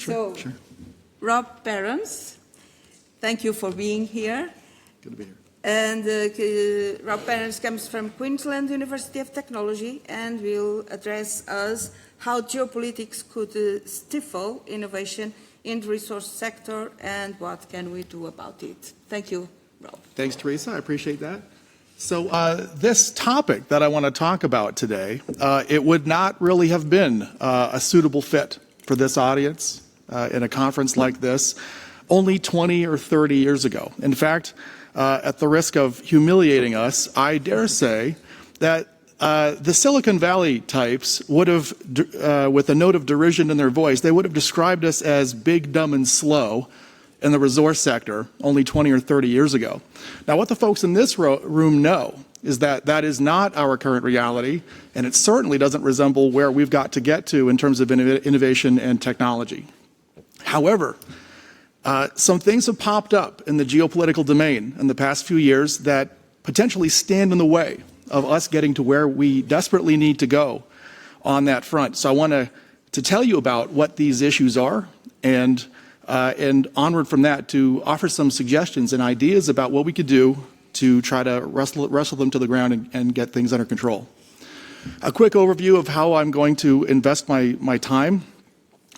Sure. Rob Perrons, thank you for being here. Good to be here. And Rob Perrons comes from Queensland University of Technology and will address us how geopolitics could stifle innovation in the resource sector and what can we do about it. Thank you, Rob. Thanks, Teresa. I appreciate that. So this topic that I want to talk about today, it would not really have been a suitable fit for this audience in a conference like this only 20 or 30 years ago. In fact, at the risk of humiliating us, I dare say that the Silicon Valley types would have, with a note of derision in their voice, they would have described us as big, dumb, and slow in the resource sector only 20 or 30 years ago. Now, what the folks in this room know is that that is not our current reality, and it certainly doesn't resemble where we've got to get to in terms of innovation and technology. However, some things have popped up in the geopolitical domain in the past few years that potentially stand in the way of us getting to where we desperately need to go on that front. So I want to tell you about what these issues are and onward from that to offer some suggestions and ideas about what we could do to try to wrestle them to the ground and get things under control. A quick overview of how I'm going to invest my time.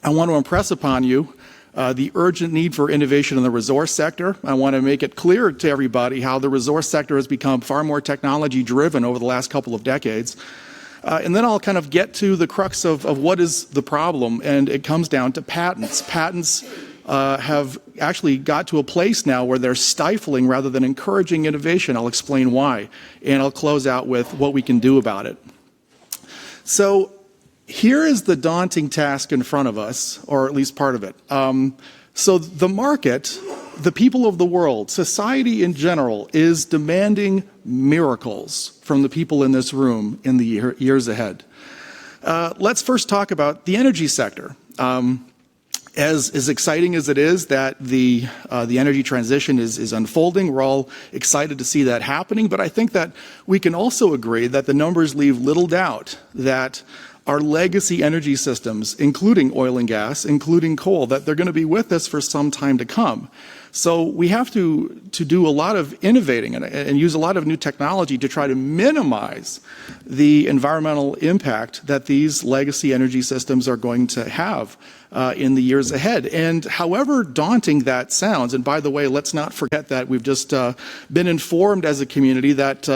I want to impress upon you the urgent need for innovation in the resource sector. I want to make it clear to everybody how the resource sector has become far more technology driven over the last couple of decades. And then I'll kind of get to the crux of what is the problem, and it comes down to patents. Patents have actually got to a place now where they're stifling rather than encouraging innovation. I'll explain why, and I'll close out with what we can do about it. So here is the daunting task in front of us, or at least part of it. So the market, the people of the world, society in general, is demanding miracles from the people in this room in the years ahead. Let's first talk about the energy sector. As exciting as it is that the energy transition is unfolding, we're all excited to see that happening, but I think that we can also agree that the numbers leave little doubt that our legacy energy systems, including oil and gas, including coal, that they're going to be with us for some time to come. So we have to do a lot of innovating and use a lot of new technology to try to minimize the environmental impact that these legacy energy systems are going to have in the years ahead. And however daunting that sounds, and by the way, let's not forget that we've just been informed as a community that,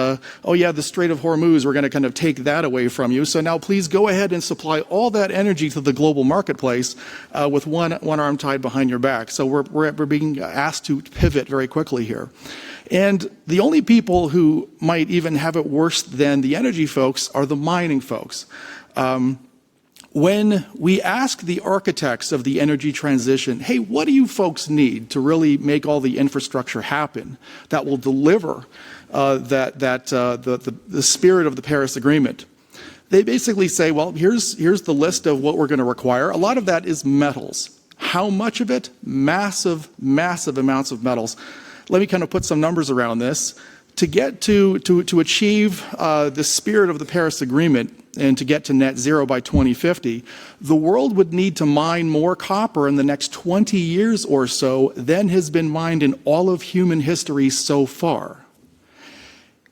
oh yeah, the Strait of Hormuz, we're going to kind of take that away from you. So now please go ahead and supply all that energy to the global marketplace with one arm tied behind your back. So we're being asked to pivot very quickly here. And the only people who might even have it worse than the energy folks are the mining folks. When we ask the architects of the energy transition, hey, what do you folks need to really make all the infrastructure happen that will deliver the spirit of the Paris Agreement? They basically say, well, here's the list of what we're going to require. A lot of that is metals. How much of it? Massive, massive amounts of metals. Let me kind of put some numbers around this. To get to achieve the spirit of the Paris Agreement and to get to net zero by 2050, the world would need to mine more copper in the next 20 years or so than has been mined in all of human history so far.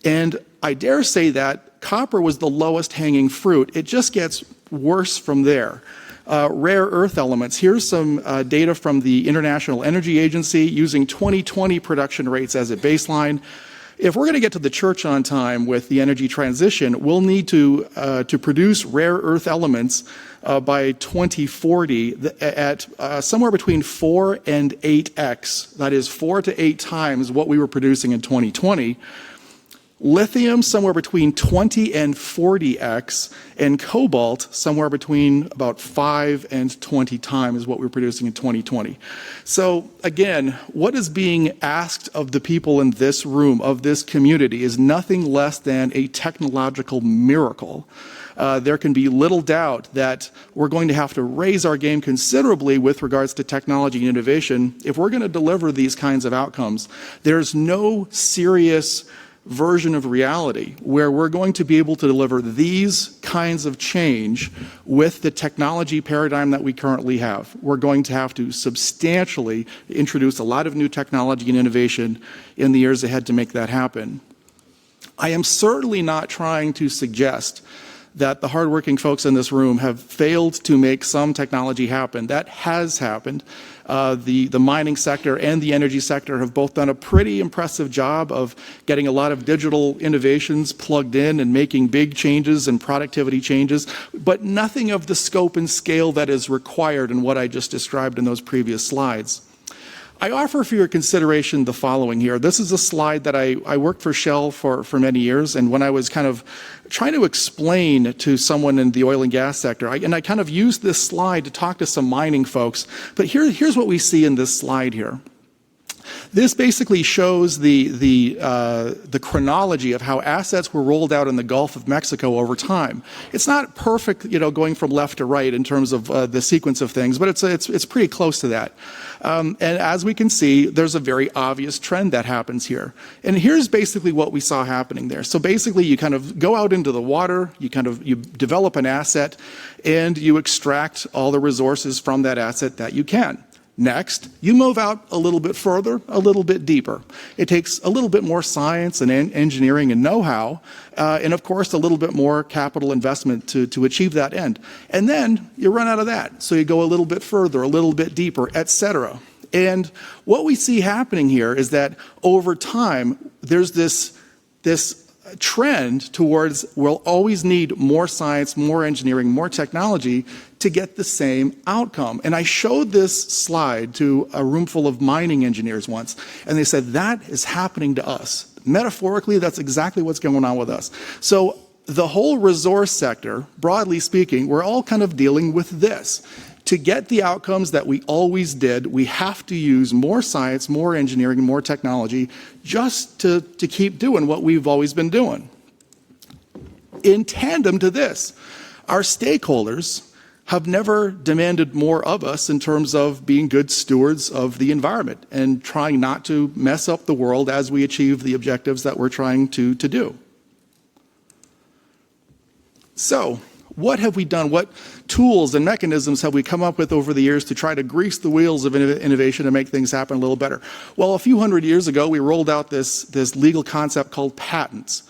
And I dare say that copper was the lowest hanging fruit. It just gets worse from there. Rare earth elements. Here's some data from the International Energy Agency using 2020 production rates as a baseline. If we're going to get to the church on time with the energy transition, we'll need to produce rare earth elements by 2040 at somewhere between 4 and 8x. That is 4 to 8 times what we were producing in 2020. Lithium somewhere between 20 and 40x, and cobalt somewhere between about 5 and 20 times what we were producing in 2020. So again, what is being asked of the people in this room, of this community, is nothing less than a technological miracle. There can be little doubt that we're going to have to raise our game considerably with regards to technology and innovation if we're going to deliver these kinds of outcomes. There's no serious version of reality where we're going to be able to deliver these kinds of change with the technology paradigm that we currently have. We're going to have to substantially introduce a lot of new technology and innovation in the years ahead to make that happen. I am certainly not trying to suggest that the hardworking folks in this room have failed to make some technology happen. That has happened. The mining sector and the energy sector have both done a pretty impressive job of getting a lot of digital innovations plugged in and making big changes and productivity changes, but nothing of the scope and scale that is required in what I just described in those previous slides. I offer for your consideration the following here. This is a slide that I worked for Shell for many years, and when I was kind of trying to explain to someone in the oil and gas sector, I kind of used this slide to talk to some mining folks, but here's what we see in this slide here. This basically shows the chronology of how assets were rolled out in the Gulf of Mexico over time. It's not perfect, going from left to right in terms of the sequence of things, but it's pretty close to that. And as we can see, there's a very obvious trend that happens here. And here's basically what we saw happening there. So basically, you kind of go out into the water, you develop an asset, and you extract all the resources from that asset that you can. Next, you move out a little bit further, a little bit deeper. It takes a little bit more science and engineering and know-how, and of course, a little bit more capital investment to achieve that end. And then you run out of that. So you go a little bit further, a little bit deeper, etc. And what we see happening here is that over time, there's this trend towards we'll always need more science, more engineering, more technology to get the same outcome. And I showed this slide to a room full of mining engineers once, and they said, that is happening to us. Metaphorically, that's exactly what's going on with us. So the whole resource sector, broadly speaking, we're all kind of dealing with this. To get the outcomes that we always did, we have to use more science, more engineering, more technology just to keep doing what we've always been doing. In tandem to this, our stakeholders have never demanded more of us in terms of being good stewards of the environment and trying not to mess up the world as we achieve the objectives that we're trying to do. So, what have we done? What tools and mechanisms have we come up with over the years to try to grease the wheels of innovation and make things happen a little better? Well, a few hundred years ago, we rolled out this legal concept called patents.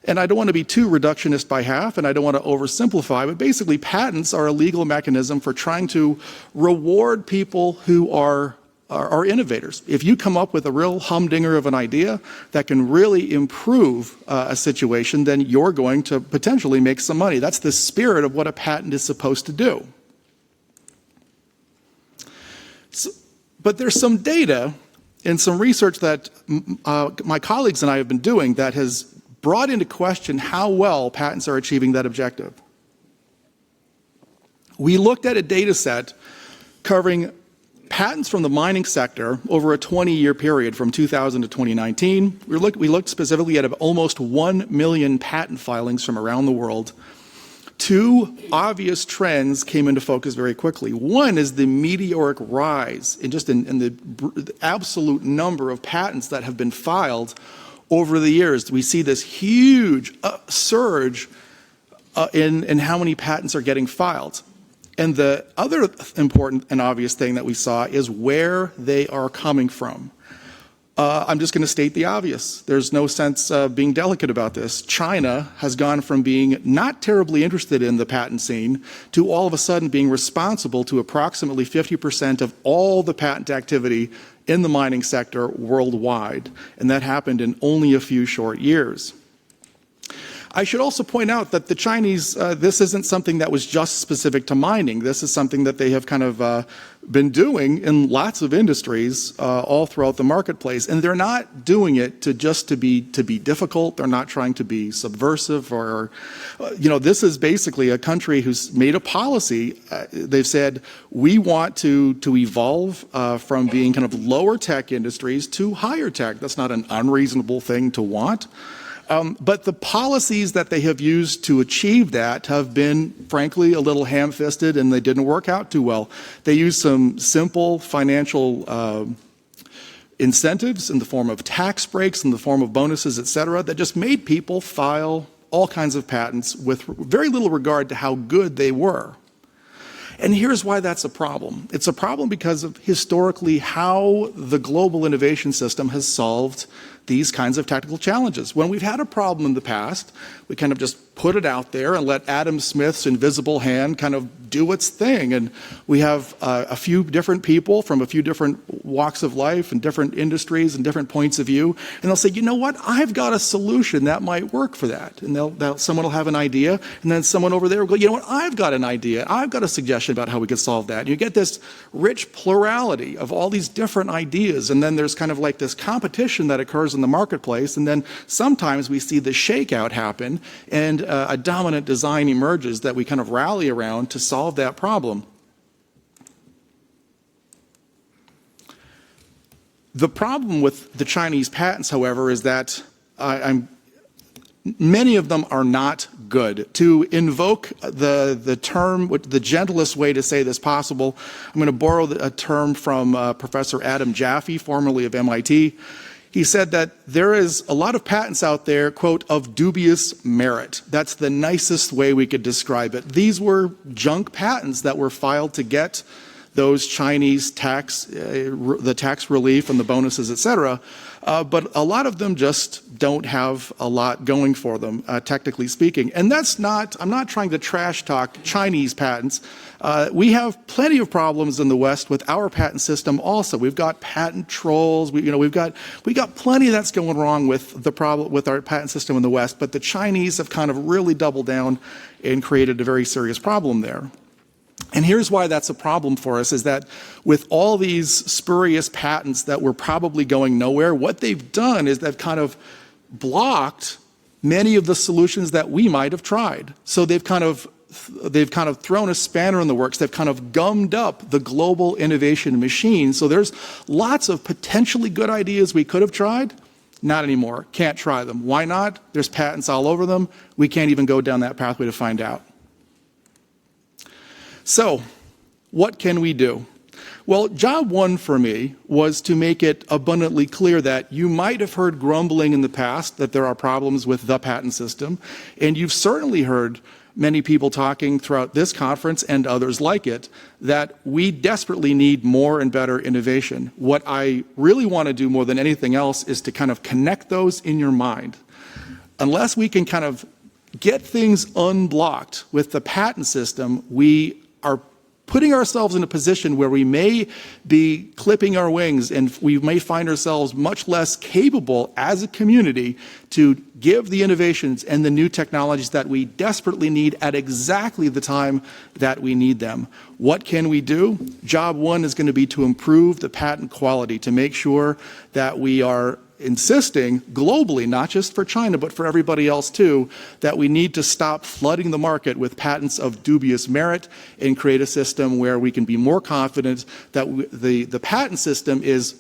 And I don't want to be too reductionist by half, and I don't want to oversimplify, but basically patents are a legal mechanism for trying to reward people who are innovators. If you come up with a real humdinger of an idea that can really improve a situation, then you're going to potentially make some money. That's the spirit of what a patent is supposed to do. But there's some data and some research that my colleagues and I have been doing that has brought into question how well patents are achieving that objective. We looked at a data set covering patents from the mining sector over a 20-year period from 2000 to 2019. We looked specifically at almost 1 million patent filings from around the world. Two obvious trends came into focus very quickly. One is the meteoric rise in the absolute number of patents that have been filed over the years. We see this huge surge in how many patents are getting filed. And the other important and obvious thing that we saw is where they are coming from. I'm just going to state the obvious. There's no sense being delicate about this. China has gone from being not terribly interested in the patent scene to all of a sudden being responsible to approximately 50% of all the patent activity in the mining sector worldwide. And that happened in only a few short years. I should also point out that the Chinese, this isn't something that was just specific to mining. This is something that they have kind of been doing in lots of industries all throughout the marketplace. And they're not doing it to be difficult. They're not trying to be subversive or, this is basically a country who's made a policy. They've said, we want to evolve from being kind of lower tech industries to higher tech. That's not an unreasonable thing to want. But the policies that they have used to achieve that have been, frankly, a little ham-fisted, and they didn't work out too well. They used some simple financial incentives in the form of tax breaks, in the form of bonuses, et cetera, that just made people file all kinds of patents with very little regard to how good they were. And here's why that's a problem. It's a problem because of historically how the global innovation system has solved these kinds of technical challenges. When we've had a problem in the past, we kind of just put it out there and let Adam Smith's invisible hand kind of do its thing. And we have a few different people from a few different walks of life and different industries and different points of view. And they'll say, you know what, I've got a solution that might work for that. And someone will have an idea, and then someone over there will go, you know what, I've got an idea. I've got a suggestion about how we could solve that. And you get this rich plurality of all these different ideas. And then there's kind of like this competition that occurs in the marketplace. And then sometimes we see the shakeout happen, and a dominant design emerges that we kind of rally around to solve that problem. The problem with the Chinese patents, however, is that many of them are not good. To invoke the term, the gentlest way to say this possible, I'm going to borrow a term from Professor Adam Jaffe, formerly of MIT. He said that there is a lot of patents out there, quote, of dubious merit. That's the nicest way we could describe it. These were junk patents that were filed to get those Chinese the tax relief and the bonuses, et cetera. But a lot of them just don't have a lot going for them, technically speaking. And that's not, I'm not trying to trash talk Chinese patents. We have plenty of problems in the West with our patent system also. We've got patent trolls, we've got plenty that's going wrong with the problem with our patent system in the West, but the Chinese have kind of really doubled down and created a very serious problem there. And here's why that's a problem for us, is that with all these spurious patents that were probably going nowhere, what they've done is they've kind of blocked many of the solutions that we might have tried. So they've kind of thrown a spanner in the works. They've kind of gummed up the global innovation machine. So there's lots of potentially good ideas we could have tried. Not anymore. Can't try them. Why not? There's patents all over them. We can't even go down that pathway to find out. So, what can we do? Well, job one for me was to make it abundantly clear that you might have heard grumbling in the past that there are problems with the patent system, and you've certainly heard many people talking throughout this conference and others like it that we desperately need more and better innovation. What I really want to do more than anything else is to kind of connect those in your mind. Unless we can kind of get things unblocked with the patent system, we are putting ourselves in a position where we may be clipping our wings, and we may find ourselves much less capable as a community to give the innovations and the new technologies that we desperately need at exactly the time that we need them. What can we do? Job one is going to be to improve the patent quality, to make sure that we are insisting globally, not just for China, but for everybody else too, that we need to stop flooding the market with patents of dubious merit and create a system where we can be more confident that the patent system is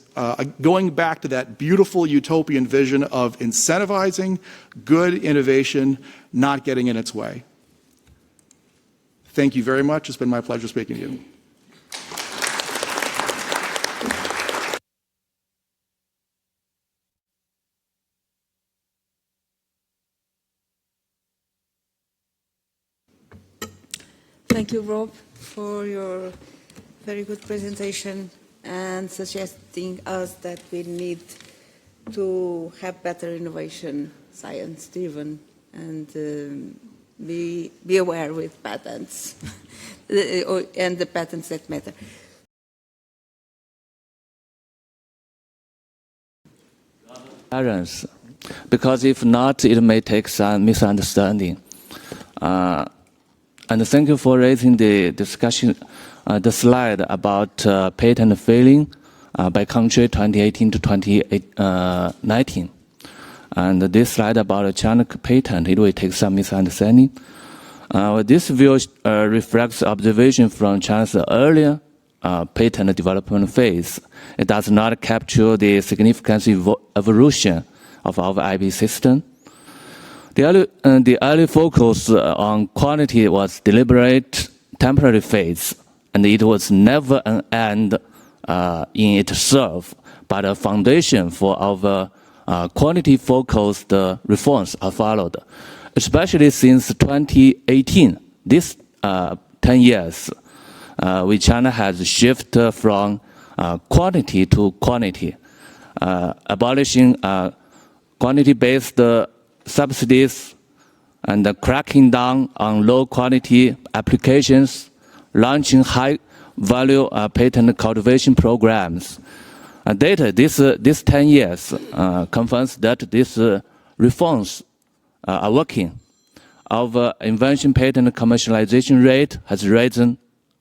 going back to that beautiful utopian vision of incentivizing good innovation, not getting in its way. Thank you very much. It's been my pleasure speaking to you. Thank you, Rob, for your very good presentation and suggesting us that we need to have better innovation, science-driven, and be aware with patents and the patents that matter. Perrons, because if not, it may take some misunderstanding. And thank you for raising the discussion, the slide about patent filing by country 2018 to 2019. And this slide about a China patent, it will take some misunderstanding. This view reflects observation from China's earlier patent development phase. It does not capture the significant evolution of our IP system. The early focus on quality was deliberate, temporary phase, and it was never an end in itself, but a foundation for our quality-focused reforms are followed, especially since 2018. This 10 years, China has shifted from quantity to quantity, abolishing quantity-based subsidies and cracking down on low-quality applications, launching high-value patent cultivation programs. Data this 10 years confirms that these reforms are working. Our invention patent commercialization rate has risen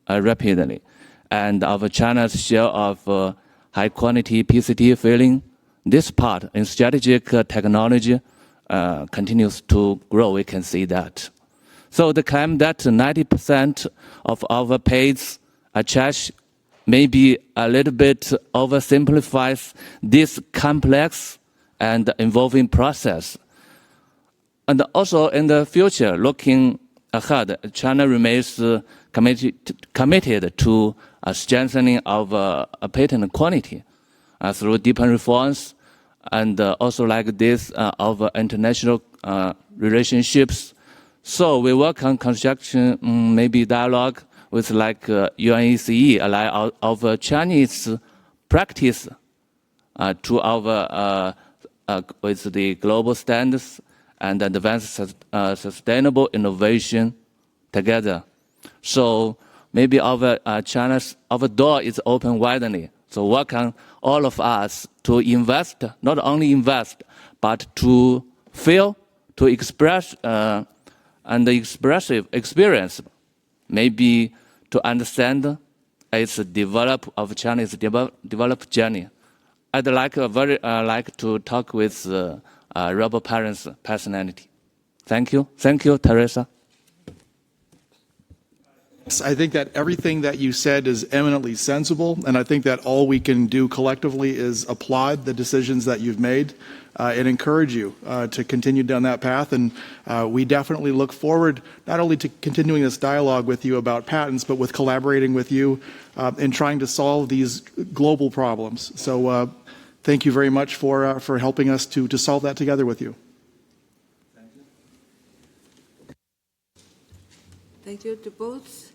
rapidly, and our China's share of high-quality PCT filling, this part in strategic technology, continues to grow. We can see that. So the claim that 90% of our pays are cash maybe a little bit oversimplifies this complex and involving process. And also in the future, looking ahead, China remains committed to strengthening our patent quality through deeper reforms, and also like this of international relationships. So we work on construction, maybe dialogue with like UNECE, allow our Chinese practice to our with the global standards and advance sustainable innovation together. So maybe our our door is open widely. So work on all of us to invest, not only invest, but to feel, to express, and the expressive experience, maybe to understand its of China's developed journey. I'd like like to talk with Robert Perrons' personality. Thank you. Thank you, Teresa. I think that everything that you said is eminently sensible, and I think that all we can do collectively is applaud the decisions that you've made and encourage you to continue down that path. And we definitely look forward not only to continuing this dialogue with you about patents, but with collaborating with you in trying to solve these global problems. So thank you very much for helping us to solve that together with you. Thank you to both.